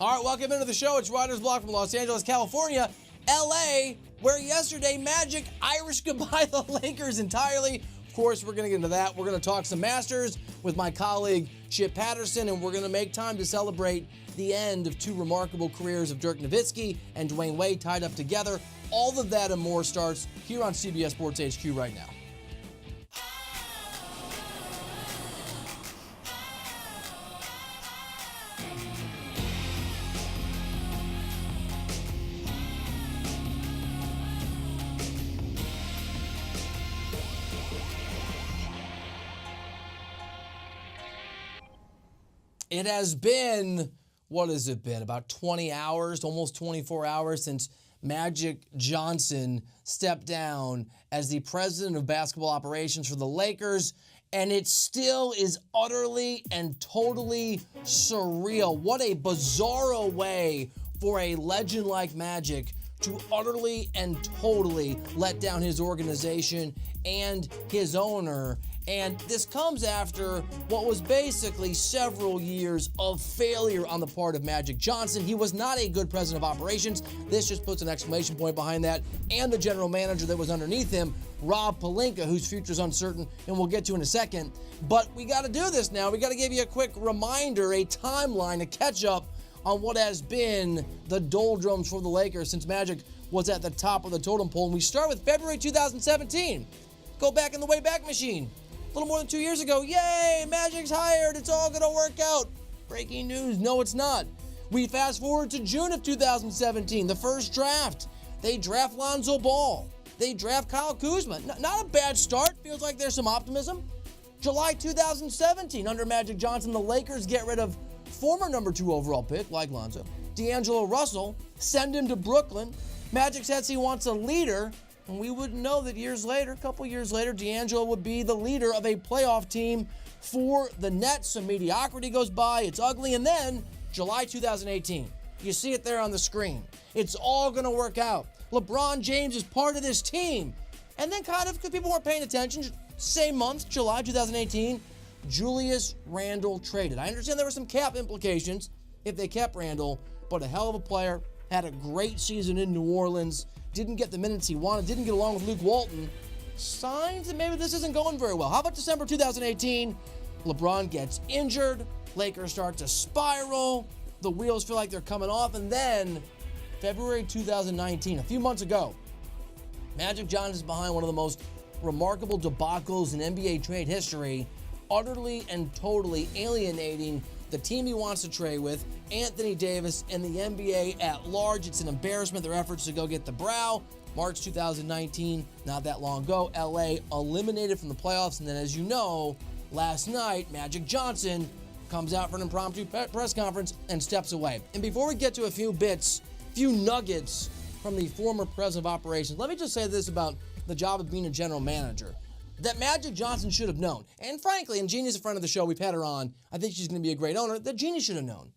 All right, welcome into the show. It's Reiter's Block from Los Angeles, California, L.A., where yesterday Magic Irish goodbye the Lakers entirely. Of course, we're going to get into that. We're going to talk some Masters with my colleague Chip Patterson, and we're going to make time to celebrate the end of two remarkable careers of Dirk Nowitzki and Dwyane Wade tied up together. All of that and more starts here on CBS Sports HQ right now. It has been, what has it been, about 20 hours, almost 24 hours since Magic Johnson stepped down as the president of basketball operations for the Lakers, and it still is utterly and totally surreal. What a bizarro way for a legend like Magic to utterly and totally let down his organization and his owner. And this comes after what was basically several years of failure on the part of Magic Johnson. He was not a good president of operations. This just puts an exclamation point behind that. And the general manager that was underneath him, Rob Pelinka, whose future is uncertain, and we'll get to in a second. But we got to do this now. We got to give you a quick reminder, a timeline, a catch-up on what has been the doldrums for the Lakers since Magic was at the top of the totem pole. And we start with February 2017. Go back in the Wayback Machine. A little more than 2 years ago, yay, Magic's hired, it's all gonna work out. Breaking news, no it's not. We fast forward to June of 2017, the first draft. They draft Lonzo Ball. They draft Kyle Kuzma. Not a bad start, feels like there's some optimism. July 2017, under Magic Johnson, the Lakers get rid of former number 2 overall pick, like Lonzo, D'Angelo Russell, send him to Brooklyn. Magic says he wants a leader. And we wouldn't know that years later, a couple years later, D'Angelo would be the leader of a playoff team for the Nets. Some mediocrity goes by. It's ugly. And then July 2018, you see it there on the screen. It's all going to work out. LeBron James is part of this team. And then kind of, because people weren't paying attention, same month, July 2018, Julius Randle traded. I understand there were some cap implications if they kept Randle, but a hell of a player, had a great season in New Orleans, didn't get the minutes he wanted, didn't get along with Luke Walton. Signs that maybe this isn't going very well. How about December 2018? LeBron gets injured. Lakers start to spiral. The wheels feel like they're coming off. And then February 2019, a few months ago, Magic Johnson is behind one of the most remarkable debacles in NBA trade history, utterly and totally alienating the team he wants to trade with, Anthony Davis, and the NBA at large. It's an embarrassment, their efforts to go get the brow. March 2019, not that long ago, LA eliminated from the playoffs. And then, as you know, last night, Magic Johnson comes out for an impromptu press conference and steps away. And before we get to a few nuggets from the former president of operations, let me just say this about the job of being a general manager that Magic Johnson should have known. And frankly, and Jeannie's a friend of the show, we've had her on, I think she's going to be a great owner, that Jeannie should have known.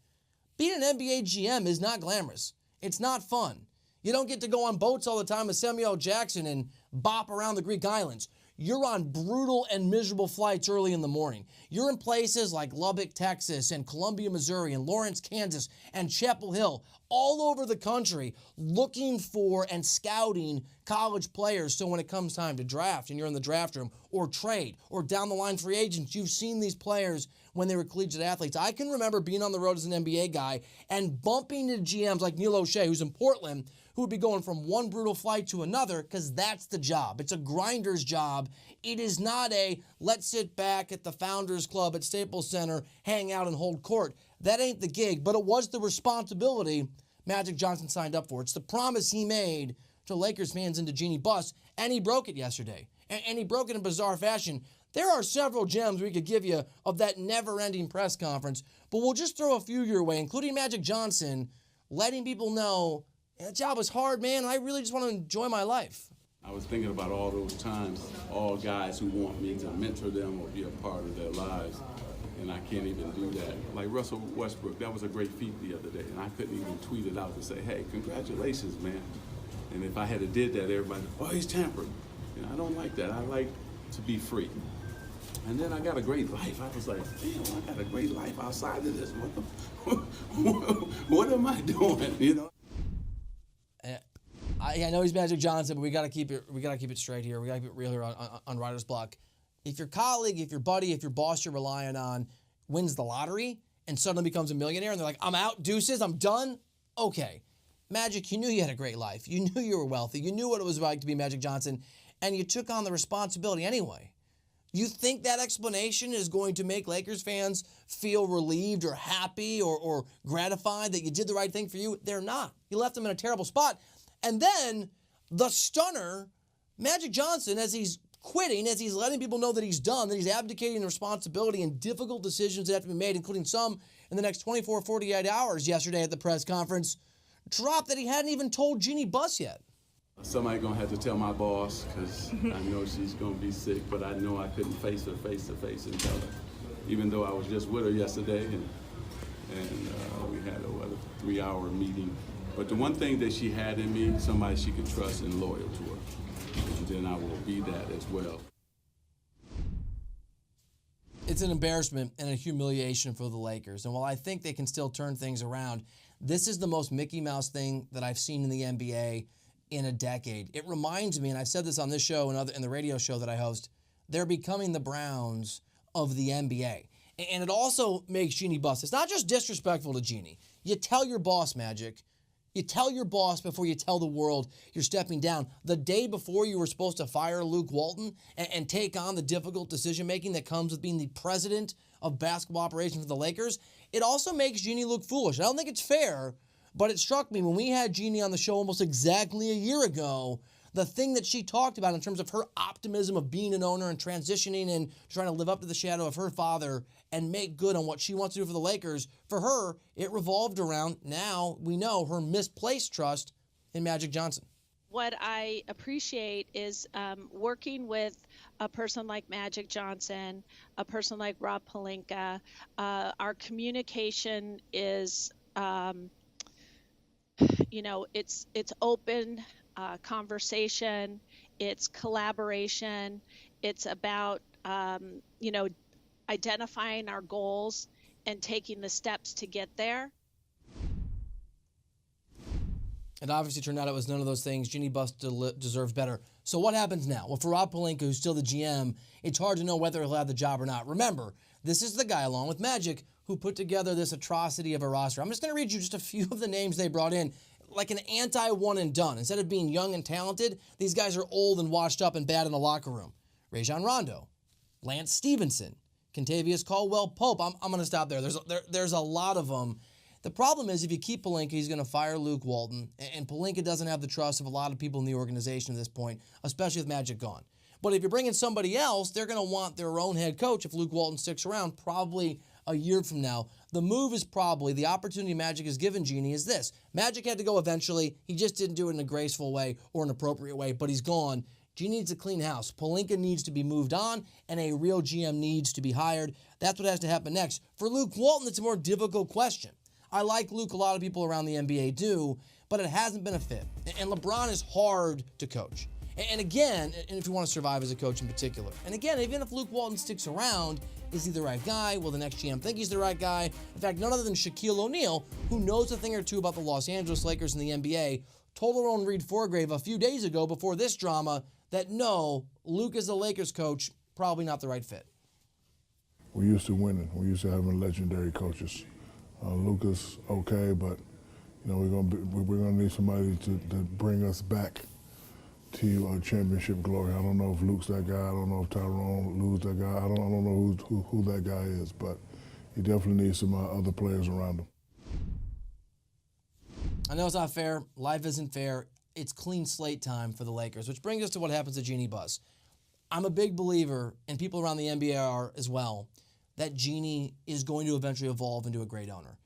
Being an NBA GM is not glamorous. It's not fun. You don't get to go on boats all the time with Samuel Jackson and bop around the Greek islands. You're on brutal and miserable flights early in the morning. You're in places like Lubbock, Texas, and Columbia, Missouri, and Lawrence, Kansas, and Chapel Hill, all over the country, looking for and scouting college players. So when it comes time to draft and you're in the draft room, or trade, or down the line free agents, you've seen these players when they were collegiate athletes. I can remember being on the road as an NBA guy and bumping into GMs like Neil O'Shea, who's in Portland, who would be going from one brutal flight to another, because that's the job. It's a grinder's job. It is not a let's sit back at the Founders Club at Staples Center, hang out and hold court. That ain't the gig, but it was the responsibility Magic Johnson signed up for. It's the promise he made to Lakers fans and to Jeannie Buss, and he broke it yesterday. And he broke it in bizarre fashion. There are several gems we could give you of that never-ending press conference, but we'll just throw a few your way, including Magic Johnson, letting people know that job was hard, man, and I really just want to enjoy my life. I was thinking about all those times, all guys who want me to mentor them or be a part of their lives, and I can't even do that. Like Russell Westbrook, that was a great feat the other day, and I couldn't even tweet it out to say, hey, congratulations, man. And if I had did that, everybody, oh, he's tampered. I don't like that. I like to be free. And then I got a great life. I was like, damn, I got a great life outside of this. What am I doing? You know. I know he's Magic Johnson, but we got to keep it straight here. We got to keep it real here on Writer's Block. If your colleague, if your buddy, if your boss you're relying on wins the lottery and suddenly becomes a millionaire and they're like, I'm out, deuces, I'm done. Okay, Magic, you knew you had a great life. You knew you were wealthy. You knew what it was like to be Magic Johnson, and you took on the responsibility anyway. You think that explanation is going to make Lakers fans feel relieved or happy or gratified that you did the right thing for you? They're not. You left them in a terrible spot. And then the stunner, Magic Johnson, as he's quitting, as he's letting people know that he's done, that he's abdicating the responsibility and difficult decisions that have to be made, including some in the next 24, 48 hours yesterday at the press conference, dropped that he hadn't even told Jeannie Buss yet. Somebody gonna have to tell my boss, because I know she's gonna be sick, but I know I couldn't face her face to face and tell her, even though I was just with her yesterday and we had a 3-hour meeting. But the one thing that she had in me, somebody she could trust and loyal to her, and then I will be that as well. It's an embarrassment and a humiliation for the Lakers. And while I think they can still turn things around, this is the most Mickey Mouse thing that I've seen in the NBA in a decade. It reminds me, and I've said this on this show and in the radio show that I host, they're becoming the Browns of the NBA. And it also makes Jeannie Buss. It's not just disrespectful to Jeannie. You tell your boss, Magic. You tell your boss before you tell the world you're stepping down. The day before you were supposed to fire Luke Walton and take on the difficult decision-making that comes with being the president of basketball operations for the Lakers, it also makes Jeannie look foolish. I don't think it's fair, but it struck me when we had Jeannie on the show almost exactly a year ago, the thing that she talked about in terms of her optimism of being an owner and transitioning and trying to live up to the shadow of her father and make good on what she wants to do for the Lakers. For her, it revolved around, now we know, her misplaced trust in Magic Johnson. What I appreciate is working with a person like Magic Johnson, a person like Rob Pelinka. Our communication is, it's open conversation, it's collaboration, it's about, identifying our goals and taking the steps to get there. It obviously turned out it was none of those things. Jeannie Buss deserves better. So what happens now? Well, for Rob Pelinka, who's still the GM, it's hard to know whether he'll have the job or not. Remember, this is the guy, along with Magic, who put together this atrocity of a roster. I'm just going to read you just a few of the names they brought in, like an anti-one and done. Instead of being young and talented, these guys are old and washed up and bad in the locker room. Rajon Rondo, Lance Stevenson, Kentavious Caldwell-Pope. I'm going to stop there. There's a lot of them. The problem is if you keep Pelinka, he's going to fire Luke Walton, and Pelinka doesn't have the trust of a lot of people in the organization at this point, especially with Magic gone. But if you're bringing somebody else, they're going to want their own head coach if Luke Walton sticks around, probably a year from now. The move is probably, the opportunity Magic has given Jeannie is this. Magic had to go eventually. He just didn't do it in a graceful way or an appropriate way, but he's gone. Jeannie needs a clean house. Pelinka needs to be moved on, and a real GM needs to be hired. That's what has to happen next. For Luke Walton, it's a more difficult question. I like Luke, a lot of people around the NBA do, but it hasn't been a fit. And LeBron is hard to coach. And again, and if you want to survive as a coach in particular, and again, even if Luke Walton sticks around, is he the right guy? Will the next GM think he's the right guy? In fact, none other than Shaquille O'Neal, who knows a thing or two about the Los Angeles Lakers and the NBA, told our own Reed Forgrave a few days ago before this drama that no, Luke as the Lakers coach, probably not the right fit. We're used to winning. We're used to having legendary coaches. Luka's okay, but we're gonna need somebody to bring us back to championship glory. I don't know if Luke's that guy. I don't know if Tyrone Lue's that guy. I don't know who that guy is, but he definitely needs some other players around him. I know it's not fair. Life isn't fair. It's clean slate time for the Lakers, which brings us to what happens to Jeannie Buss. I'm a big believer, and people around the NBA are as well, that Jeannie is going to eventually evolve into a great owner.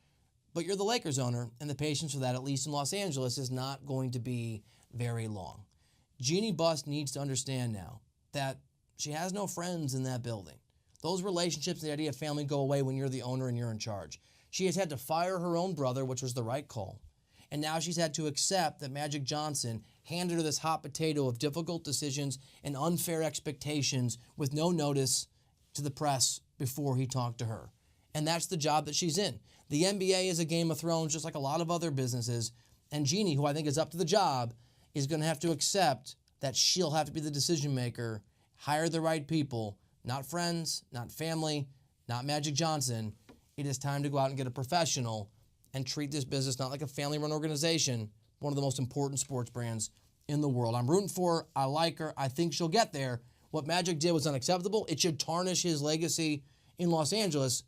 But you're the Lakers owner, and the patience for that, at least in Los Angeles, is not going to be very long. Jeannie Buss needs to understand now that she has no friends in that building. Those relationships and the idea of family go away when you're the owner and you're in charge. She has had to fire her own brother, which was the right call. And now she's had to accept that Magic Johnson handed her this hot potato of difficult decisions and unfair expectations with no notice to the press before he talked to her. And that's the job that she's in. The NBA is a Game of Thrones, just like a lot of other businesses. And Jeannie, who I think is up to the job, is going to have to accept that she'll have to be the decision maker, hire the right people, not friends, not family, not Magic Johnson. It is time to go out and get a professional and treat this business not like a family-run organization, one of the most important sports brands in the world. I'm rooting for her. I like her. I think she'll get there. What Magic did was unacceptable. It should tarnish his legacy in Los Angeles.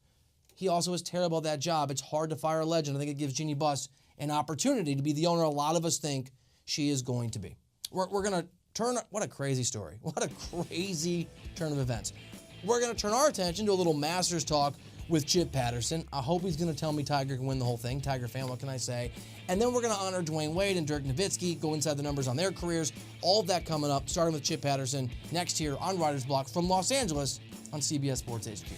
He also is terrible at that job. It's hard to fire a legend. I think it gives Jeannie Buss an opportunity to be the owner a lot of us think she is going to be. We're going to turn, what a crazy story. What a crazy turn of events. We're going to turn our attention to a little Masters talk with Chip Patterson. I hope he's going to tell me Tiger can win the whole thing. Tiger fan, what can I say? And then we're going to honor Dwyane Wade and Dirk Nowitzki, go inside the numbers on their careers. All of that coming up, starting with Chip Patterson next here on Reiter's Block from Los Angeles on CBS Sports HQ.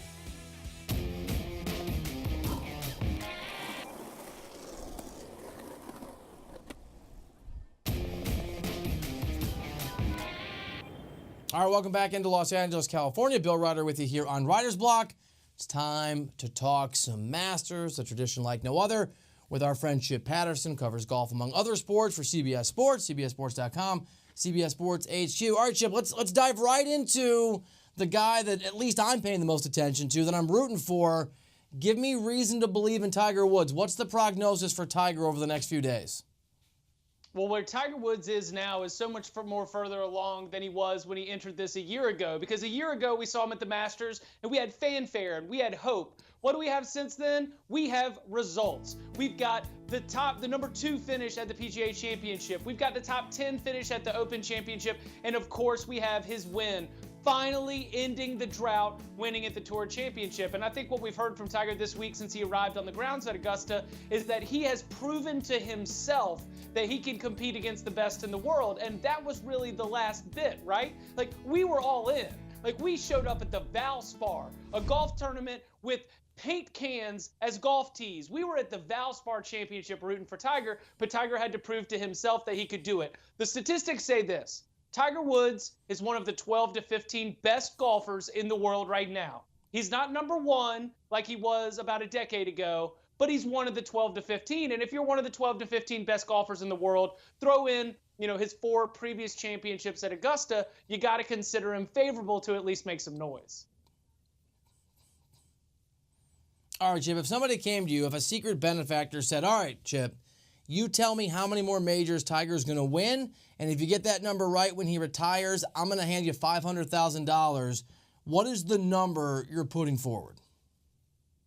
All right, welcome back into Los Angeles, California. Bill Reiter with you here on Reiter's Block. It's time to talk some Masters, a tradition like no other, with our friend Chip Patterson. Covers golf among other sports for CBS Sports, CBSSports.com, CBS Sports HQ. All right, Chip, let's dive right into the guy that at least I'm paying the most attention to, that I'm rooting for. Give me reason to believe in Tiger Woods. What's the prognosis for Tiger over the next few days? Well, where Tiger Woods is now is so much more further along than he was when he entered this a year ago. Because a year ago, we saw him at the Masters, and we had fanfare, and we had hope. What do we have since then? We have results. We've got the number 2 finish at the PGA Championship. We've got the top 10 finish at the Open Championship. And, of course, we have his win, finally ending the drought, winning at the Tour Championship. And I think what we've heard from Tiger this week since he arrived on the grounds at Augusta is that he has proven to himself that he can compete against the best in the world. And that was really the last bit, right? Like, we were all in. Like, we showed up at the Valspar, a golf tournament with paint cans as golf tees. We were at the Valspar Championship rooting for Tiger, but Tiger had to prove to himself that he could do it. The statistics say this: Tiger Woods is one of the 12 to 15 best golfers in the world right now. He's not number 1 like he was about a decade ago, but he's one of the 12 to 15. And if you're one of the 12 to 15 best golfers in the world, throw in, his 4 previous championships at Augusta, you got to consider him favorable to at least make some noise. All right, Chip, if somebody came to you, if a secret benefactor said, all right, Chip, you tell me how many more majors Tiger's going to win, and if you get that number right when he retires, I'm going to hand you $500,000. What is the number you're putting forward?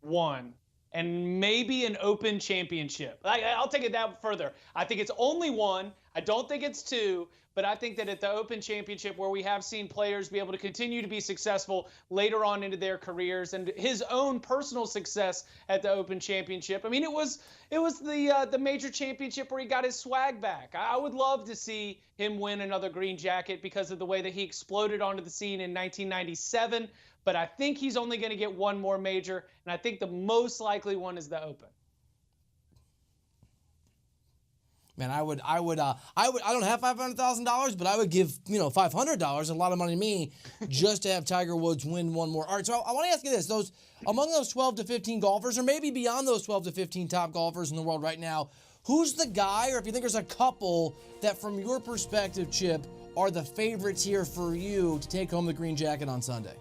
1. And maybe an Open Championship. I'll take it that further. I think it's only 1. I don't think it's 2. But I think that at the Open Championship, where we have seen players be able to continue to be successful later on into their careers, and his own personal success at the Open Championship. I mean, it was the major championship where he got his swag back. I would love to see him win another green jacket because of the way that he exploded onto the scene in 1997. But I think he's only going to get 1 more major, and I think the most likely one is the Open. Man, I don't have $500,000, but I would give, $500, a lot of money to me, just to have Tiger Woods win 1 more. All right, so I want to ask you this. Among those 12 to 15 golfers, or maybe beyond those 12 to 15 top golfers in the world right now, who's the guy, or if you think there's a couple that from your perspective, Chip, are the favorites here for you to take home the green jacket on Sunday?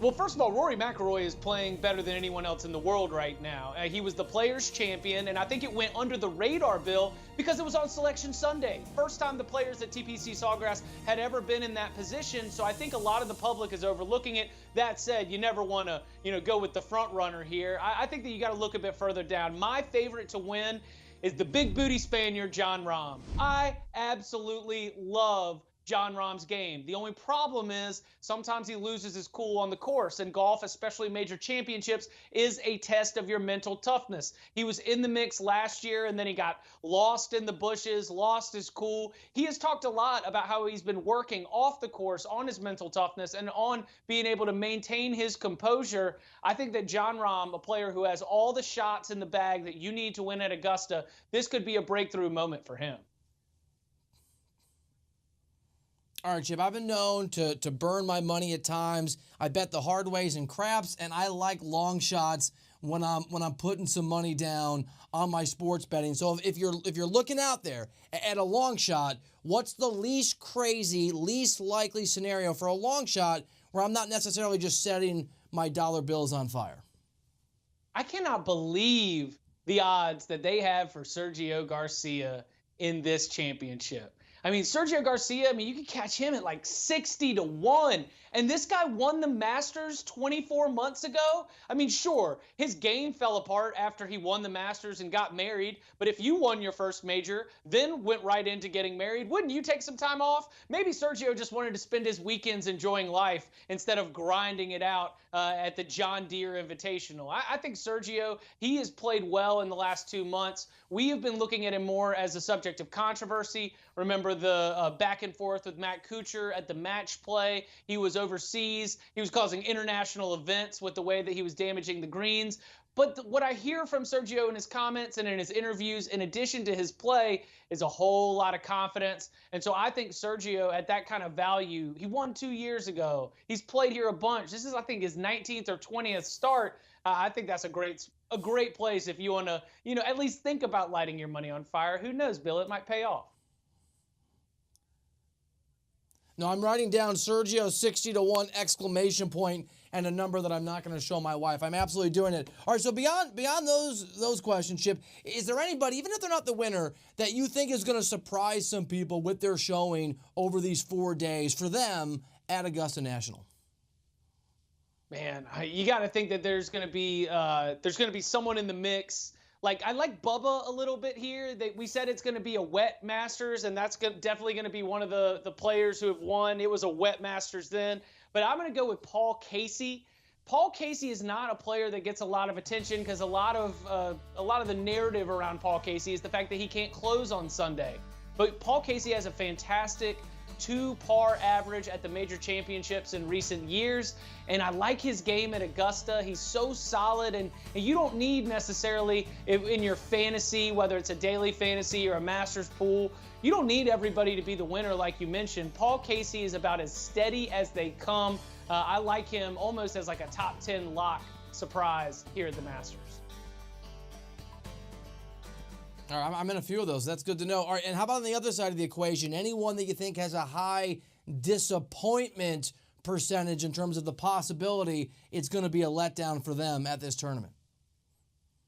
Well, first of all, Rory McIlroy is playing better than anyone else in the world right now. He was the Players' Champion, and I think it went under the radar, Bill, because it was on Selection Sunday. First time the players at TPC Sawgrass had ever been in that position, so I think a lot of the public is overlooking it. That said, you never want to, go with the front runner here. I think that you got to look a bit further down. My favorite to win is the big booty Spaniard, Jon Rahm. I absolutely love Jon Rahm's game. The only problem is sometimes he loses his cool on the course, and golf, especially major championships, is a test of your mental toughness. He was in the mix last year, and then he got lost in the bushes, lost his cool. He has talked a lot about how he's been working off the course on his mental toughness and on being able to maintain his composure. I think that Jon Rahm, a player who has all the shots in the bag that you need to win at Augusta, this could be a breakthrough moment for him. All right, Chip, I've been known to burn my money at times. I bet the hard ways and craps, and I like long shots when I'm putting some money down on my sports betting. So if you're looking out there at a long shot, what's the least crazy, least likely scenario for a long shot where I'm not necessarily just setting my dollar bills on fire? I cannot believe the odds that they have for Sergio Garcia in this championship. I mean, Sergio Garcia, you could catch him at like 60-1. And this guy won the Masters 24 months ago. Sure, his game fell apart after he won the Masters and got married. But if you won your first major, then went right into getting married, wouldn't you take some time off? Maybe Sergio just wanted to spend his weekends enjoying life instead of grinding it out at the John Deere Invitational. I think Sergio, he has played well in the last 2 months. We have been looking at him more as a subject of controversy. Remember the back and forth with Matt Kuchar at the match play. He was overseas. He was causing international events with the way that he was damaging the greens. But what I hear from Sergio in his comments and in his interviews, in addition to his play, is a whole lot of confidence. And so I think Sergio, at that kind of value, he won 2 years ago. He's played here a bunch. This is, I think, his 19th or 20th start. I think that's a great place if you want to, at least think about lighting your money on fire. Who knows, Bill? It might pay off. No, I'm writing down Sergio 60-1 exclamation point and a number that I'm not going to show my wife. I'm absolutely doing it. All right, so beyond those questions, Chip, is there anybody, even if they're not the winner, that you think is going to surprise some people with their showing over these 4 days for them at Augusta National? Man, you got to think that there's going to be someone in the mix. I like Bubba a little bit here. We said it's going to be a wet Masters, and that's definitely going to be one of the players who have won. It was a wet Masters then. But I'm going to go with Paul Casey. Paul Casey is not a player that gets a lot of attention because a lot of the narrative around Paul Casey is the fact that he can't close on Sunday. But Paul Casey has a fantastic 2-par average at the major championships in recent years, and I like his game at Augusta. He's so solid, and you don't need necessarily in your fantasy, whether it's a daily fantasy or a Masters pool, you don't need everybody to be the winner like you mentioned. Paul Casey is about as steady as they come. I like him almost as like a top 10 lock surprise here at the Masters. All right, I'm in a few of those. That's good to know. All right, and how about on the other side of the equation? Anyone that you think has a high disappointment percentage in terms of the possibility it's going to be a letdown for them at this tournament?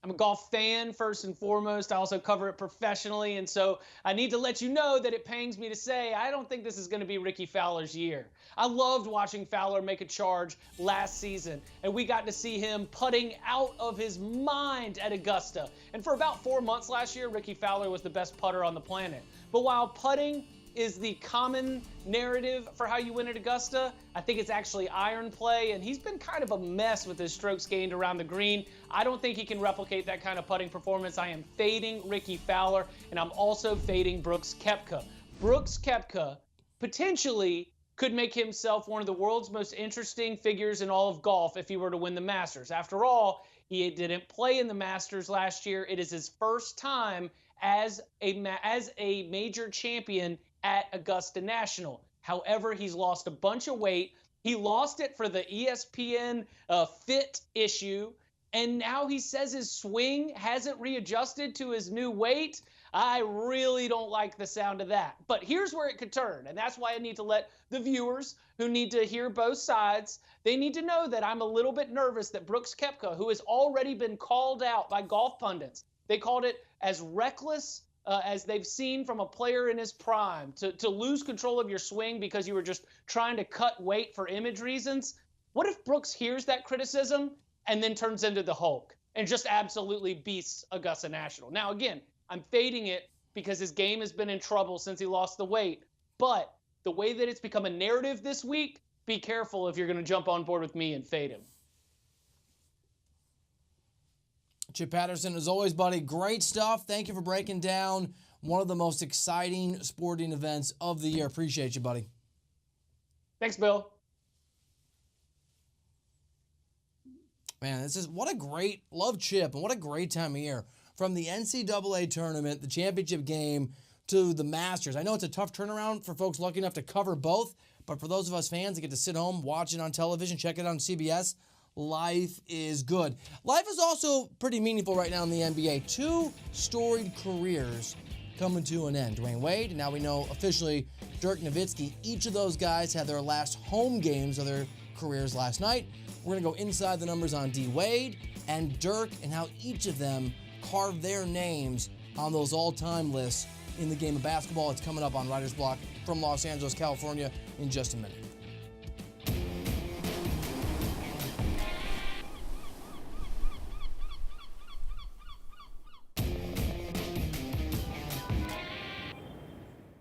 I'm a golf fan, first and foremost. I also cover it professionally, and so I need to let you know that it pains me to say I don't think this is going to be Ricky Fowler's year. I loved watching Fowler make a charge last season, and we got to see him putting out of his mind at Augusta. And for about 4 months last year, Ricky Fowler was the best putter on the planet. But while putting is the common narrative for how you win at Augusta, I think it's actually iron play, and he's been kind of a mess with his strokes gained around the green. I don't think he can replicate that kind of putting performance. I am fading Ricky Fowler, and I'm also fading Brooks Koepka. Brooks Koepka potentially could make himself one of the world's most interesting figures in all of golf if he were to win the Masters. After all, he didn't play in the Masters last year. It is his first time as a major champion at Augusta National. However, he's lost a bunch of weight. He lost it for the ESPN fit issue, and now he says his swing hasn't readjusted to his new weight. I really don't like the sound of that. But here's where it could turn, and that's why I need to let the viewers who need to hear both sides, they need to know that I'm a little bit nervous that Brooks Koepka, who has already been called out by golf pundits, they called it as reckless as they've seen from a player in his prime, to lose control of your swing because you were just trying to cut weight for image reasons. What if Brooks hears that criticism and then turns into the Hulk and just absolutely beasts Augusta National? Now, again, I'm fading it because his game has been in trouble since he lost the weight. But the way that it's become a narrative this week, be careful if you're going to jump on board with me and fade him. Chip Patterson, as always, buddy, great stuff. Thank you for breaking down one of the most exciting sporting events of the year. Appreciate you, buddy. Thanks, Bill. Man, love Chip, and what a great time of year. From the NCAA tournament, the championship game, to the Masters. I know it's a tough turnaround for folks lucky enough to cover both, but for those of us fans that get to sit home, watch it on television, check it out on CBS, life is good. Life is also pretty meaningful right now in the NBA. 2 storied careers coming to an end. Dwyane Wade, and now we know officially Dirk Nowitzki. Each of those guys had their last home games of their careers last night. We're going to go inside the numbers on D. Wade and Dirk and how each of them carved their names on those all-time lists in the game of basketball. It's coming up on Writer's Block from Los Angeles, California in just a minute.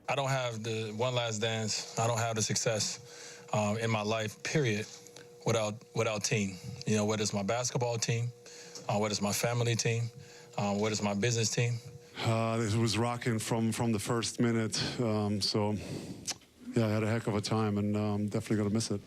I don't have the one last dance. I don't have the success in my life, period, without team. You know, whether it's my basketball team, whether it's my family team, whether it's my business team. This was rocking from the first minute. So, yeah, I had a heck of a time, and definitely going to miss it.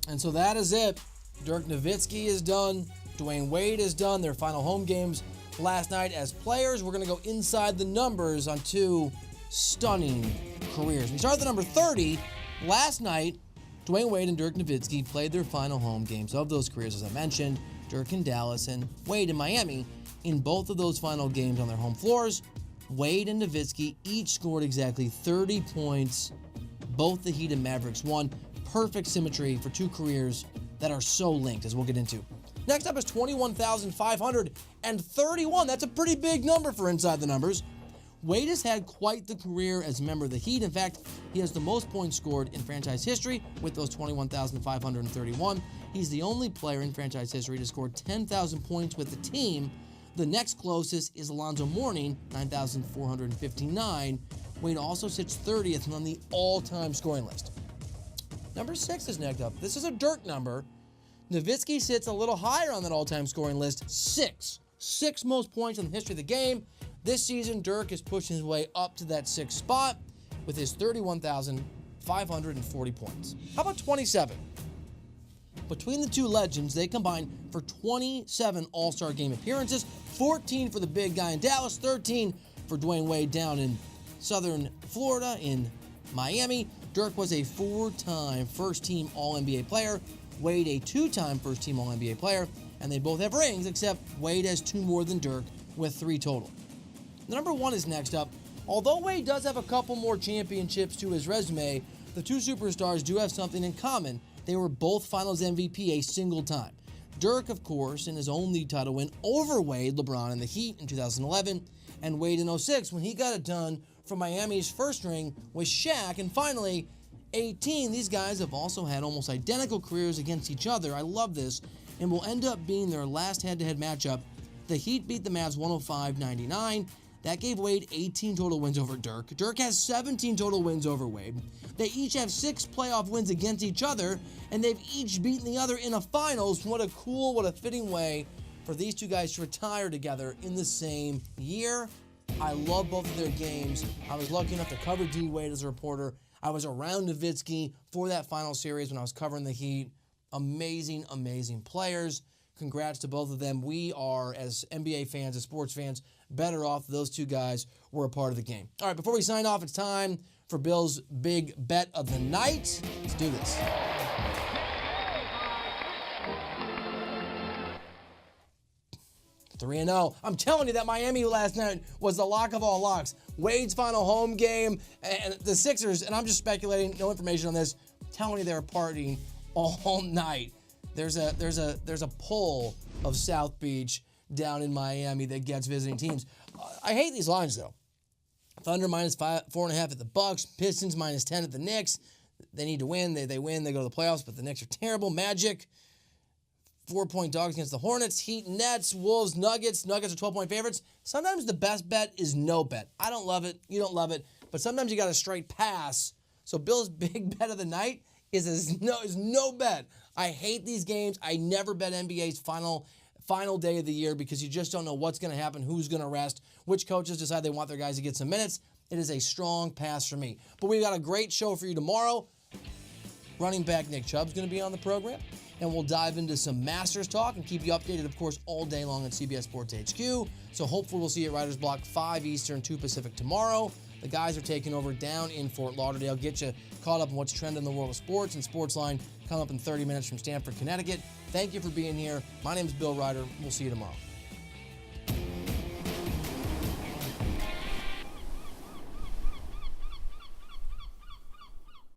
And so that is it. Dirk Nowitzki is done. Dwyane Wade is done. Their final home games last night as players. We're going to go inside the numbers on 2 stunning careers. We start at the number 30. Last night, Dwyane Wade and Dirk Nowitzki played their final home games of those careers, as I mentioned. Dirk in Dallas and Wade in Miami. In both of those final games on their home floors, Wade and Nowitzki each scored exactly 30 points. Both the Heat and Mavericks won. Perfect symmetry for 2 careers that are so linked, as we'll get into. Next up is 21,531. That's a pretty big number for inside the numbers. Wade has had quite the career as a member of the Heat. In fact, he has the most points scored in franchise history with those 21,531. He's the only player in franchise history to score 10,000 points with the team. The next closest is Alonzo Mourning, 9,459. Wade also sits 30th on the all-time scoring list. Number 6 is next up. This is a Dirk number. Nowitzki sits a little higher on that all-time scoring list, 6. 6 most points in the history of the game. This season, Dirk is pushing his way up to that 6th spot with his 31,540 points. How about 27? Between the 2 legends, they combine for 27 All-Star Game appearances, 14 for the big guy in Dallas, 13 for Dwyane Wade down in southern Florida in Miami. Dirk was a 4-time first-team All-NBA player, Wade a 2-time first-team All-NBA player, and they both have rings, except Wade has 2 more than Dirk with 3 total. The number 1 is next up. Although Wade does have a couple more championships to his resume, the 2 superstars do have something in common. They were both Finals MVP a single time. Dirk, of course, in his only title win over Wade, LeBron, and the Heat in 2011, and Wade in 2006 when he got it done for Miami's first ring with Shaq. And finally, 18, these guys have also had almost identical careers against each other. I love this, and will end up being their last head-to-head matchup. The Heat beat the Mavs 105-99. That gave Wade 18 total wins over Dirk. Dirk has 17 total wins over Wade. They each have 6 playoff wins against each other, and they've each beaten the other in a finals. What a cool, what a fitting way for these 2 guys to retire together in the same year. I love both of their games. I was lucky enough to cover D. Wade as a reporter. I was around Nowitzki for that final series when I was covering the Heat. Amazing, amazing players. Congrats to both of them. We are, as NBA fans, as sports fans, better off those 2 guys were a part of the game. All right, before we sign off, it's time for Bill's big bet of the night. Let's do this. $3-0. I'm telling you that Miami last night was the lock of all locks. Wade's final home game, and the Sixers, and I'm just speculating, no information on this, telling you they're partying all night. There's a pull of South Beach down in Miami that gets visiting teams. I hate these lines though. Thunder minus 4.5 at the Bucks. Pistons minus 10 at the Knicks. They need to win. They win. They go to the playoffs, but the Knicks are terrible. Magic, 4-point dogs against the Hornets. Heat, Nets, Wolves, Nuggets. Nuggets are 12-point favorites. Sometimes the best bet is no bet. I don't love it. You don't love it. But sometimes you got a straight pass. So Bill's big bet of the night is no bet. I hate these games. I never bet NBA's final day of the year because you just don't know what's going to happen, who's going to rest, which coaches decide they want their guys to get some minutes. It is a strong pass for me. But we've got a great show for you tomorrow. Running back Nick Chubb's going to be on the program. and we'll dive into some Masters talk and keep you updated, of course, all day long on CBS Sports HQ. So hopefully we'll see you at Writers Block 5 Eastern, 2 Pacific tomorrow. The guys are taking over down in Fort Lauderdale. Get you caught up on what's trending in the world of sports, and Sportsline coming up in 30 minutes from Stamford, Connecticut. Thank you for being here. My name is Bill Reiter. We'll see you tomorrow.